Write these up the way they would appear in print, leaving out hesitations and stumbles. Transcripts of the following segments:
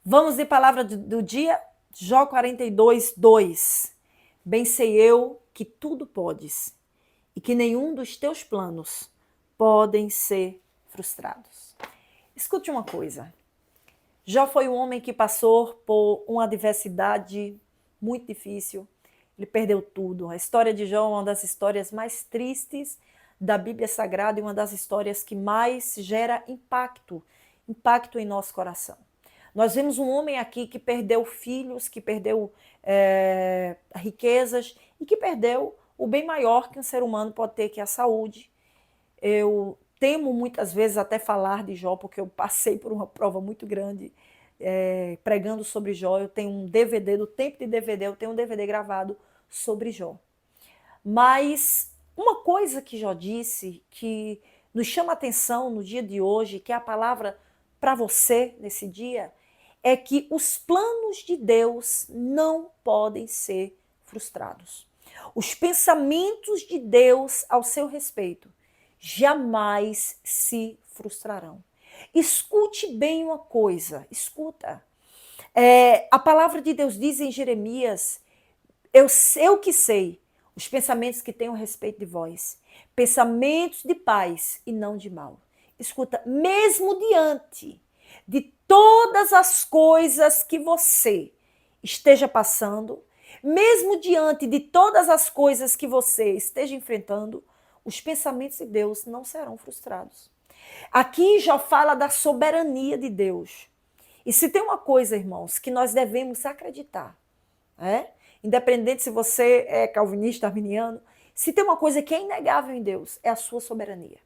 Vamos de palavra do dia, Jó 42, 2. Bem sei eu que tudo podes e que nenhum dos teus planos podem ser frustrados. Escute uma coisa. Jó foi um homem que passou por uma adversidade muito difícil. Ele perdeu tudo. A história de Jó é uma das histórias mais tristes da Bíblia Sagrada e uma das histórias que mais gera impacto em nosso coração. Nós vemos um homem aqui que perdeu filhos, que perdeu riquezas e que perdeu o bem maior que um ser humano pode ter, que é a saúde. Eu temo muitas vezes até falar de Jó, porque eu passei por uma prova muito grande pregando sobre Jó. Eu tenho um DVD, do tempo de DVD, eu tenho um DVD gravado sobre Jó. Mas uma coisa que Jó disse, que nos chama a atenção no dia de hoje, que é a palavra para você nesse dia, é que os planos de Deus não podem ser frustrados. Os pensamentos de Deus ao seu respeito jamais se frustrarão. Escute bem uma coisa, escuta. A palavra de Deus diz em Jeremias, eu que sei os pensamentos que tenho a respeito de vós, pensamentos de paz e não de mal. Escuta, mesmo diante de todas as coisas que você esteja passando, mesmo diante de todas as coisas que você esteja enfrentando, os pensamentos de Deus não serão frustrados. Aqui já fala da soberania de Deus. E se tem uma coisa, irmãos, que nós devemos acreditar, independente se você é calvinista, arminiano, se tem uma coisa que é inegável em Deus, é a sua soberania.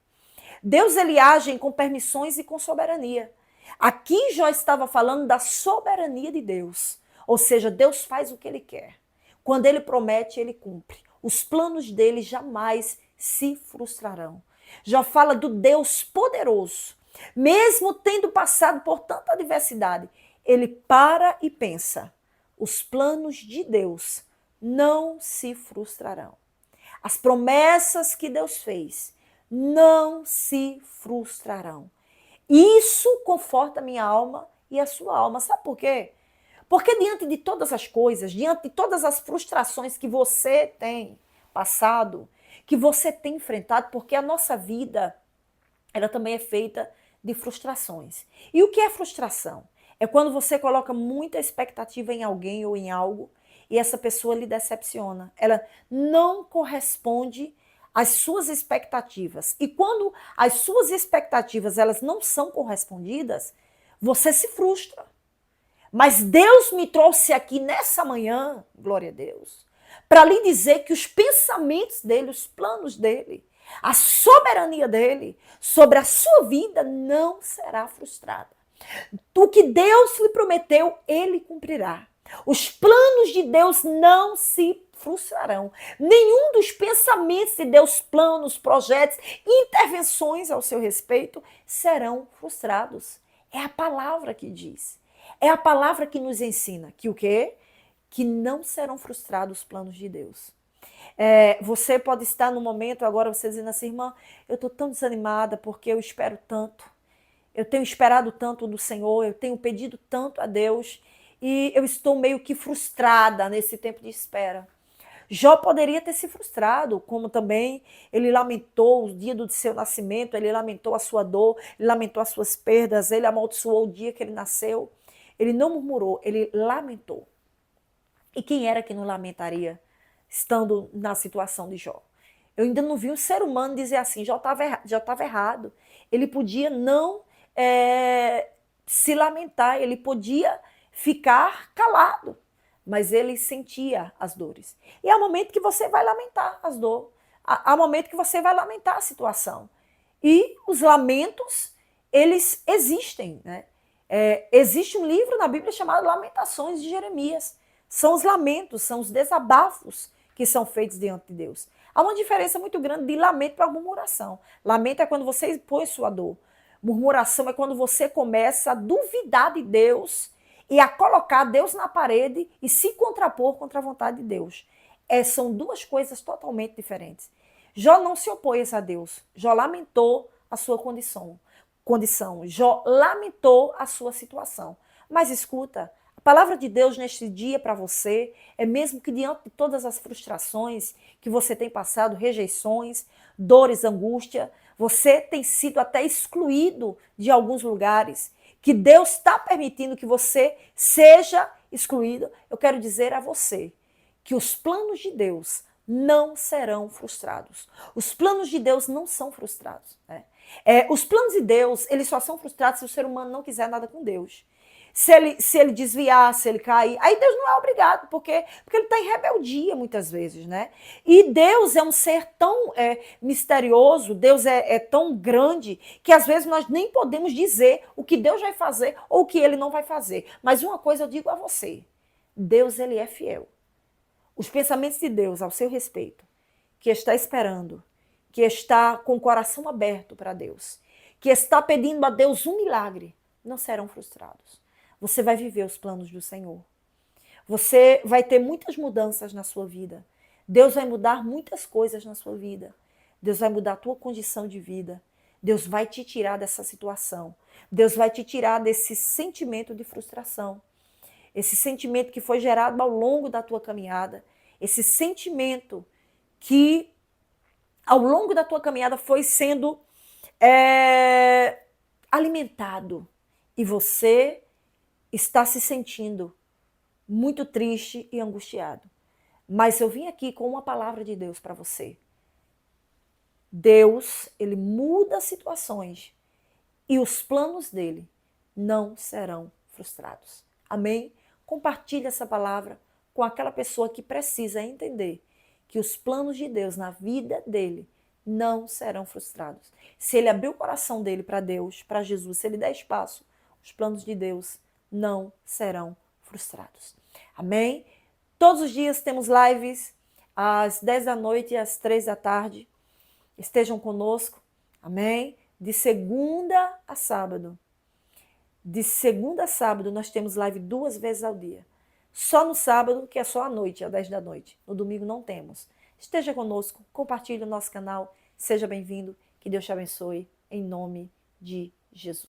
Deus, ele age com permissões e com soberania. Aqui Jó estava falando da soberania de Deus. Ou seja, Deus faz o que ele quer. Quando ele promete, ele cumpre. Os planos dele jamais se frustrarão. Jó fala do Deus poderoso. Mesmo tendo passado por tanta adversidade, ele para e pensa: os planos de Deus não se frustrarão. As promessas que Deus fez não se frustrarão. Isso conforta a minha alma e a sua alma. Sabe por quê? Porque diante de todas as coisas, diante de todas as frustrações que você tem passado, que você tem enfrentado, porque a nossa vida, ela também é feita de frustrações. E o que é frustração? É quando você coloca muita expectativa em alguém ou em algo e essa pessoa lhe decepciona. Ela não corresponde às suas expectativas. E quando as suas expectativas elas não são correspondidas, você se frustra. Mas Deus me trouxe aqui nessa manhã, glória a Deus, para lhe dizer que os pensamentos dele, os planos dele, a soberania dele sobre a sua vida não será frustrada. O que Deus lhe prometeu, ele cumprirá. Os planos de Deus não se frustrarão. Nenhum dos pensamentos de Deus, planos, projetos, intervenções ao seu respeito serão frustrados. É a palavra que diz. É a palavra que nos ensina que o quê? Que não serão frustrados os planos de Deus. Você pode estar no momento agora, você dizendo assim: irmã, eu estou tão desanimada porque eu espero tanto. Eu tenho esperado tanto do Senhor, eu tenho pedido tanto a Deus e eu estou meio que frustrada nesse tempo de espera. Jó poderia ter se frustrado, como também ele lamentou o dia do seu nascimento, ele lamentou a sua dor, ele lamentou as suas perdas, ele amaldiçoou o dia que ele nasceu. Ele não murmurou, ele lamentou. E quem era que não lamentaria estando na situação de Jó? Eu ainda não vi um ser humano dizer assim: Jó estava errado. Ele podia não se lamentar, ele podia ficar calado, mas ele sentia as dores. E há momento que você vai lamentar as dores, há momento que você vai lamentar a situação. E os lamentos, eles existem, né? Existe um livro na Bíblia chamado Lamentações de Jeremias. São os lamentos, são os desabafos que são feitos diante de Deus. Há uma diferença muito grande de lamento para murmuração. Lamento é quando você expõe sua dor. Murmuração é quando você começa a duvidar de Deus e a colocar Deus na parede e se contrapor contra a vontade de Deus. São duas coisas totalmente diferentes. Jó não se opôs a Deus. Jó lamentou a sua condição. condição. Jó lamentou a sua situação. Mas escuta, a palavra de Deus neste dia para você é mesmo que diante de todas as frustrações que você tem passado, rejeições, dores, angústia, você tem sido até excluído de alguns lugares, que Deus está permitindo que você seja excluído. Eu quero dizer a você que os planos de Deus não serão frustrados. Os planos de Deus não são frustrados, né? Os planos de Deus, eles só são frustrados se o ser humano não quiser nada com Deus. Se ele desviar, se ele cair, aí Deus não é obrigado, porque ele está em rebeldia muitas vezes, né? E Deus é um ser tão misterioso, Deus é tão grande, que às vezes nós nem podemos dizer o que Deus vai fazer ou o que ele não vai fazer. Mas uma coisa eu digo a você, Deus ele é fiel. Os pensamentos de Deus ao seu respeito, que está esperando, que está com o coração aberto para Deus, que está pedindo a Deus um milagre, não serão frustrados. Você vai viver os planos do Senhor. Você vai ter muitas mudanças na sua vida. Deus vai mudar muitas coisas na sua vida. Deus vai mudar a tua condição de vida. Deus vai te tirar dessa situação. Deus vai te tirar desse sentimento de frustração. Esse sentimento que foi gerado ao longo da tua caminhada. Esse sentimento que ao longo da tua caminhada foi sendo alimentado. E você está se sentindo muito triste e angustiado. Mas eu vim aqui com uma palavra de Deus para você. Deus, ele muda situações e os planos dele não serão frustrados. Amém? Compartilhe essa palavra com aquela pessoa que precisa entender que os planos de Deus na vida dele não serão frustrados. Se ele abrir o coração dele para Deus, para Jesus, se ele der espaço, os planos de Deus não serão frustrados. Amém? Todos os dias temos lives às 10 da noite e às 3 da tarde. Estejam conosco. Amém? De segunda a sábado. De segunda a sábado nós temos live 2 vezes ao dia. Só no sábado, que é só à noite, às 10 da noite. No domingo não temos. Esteja conosco, compartilhe o nosso canal. Seja bem-vindo. Que Deus te abençoe. Em nome de Jesus.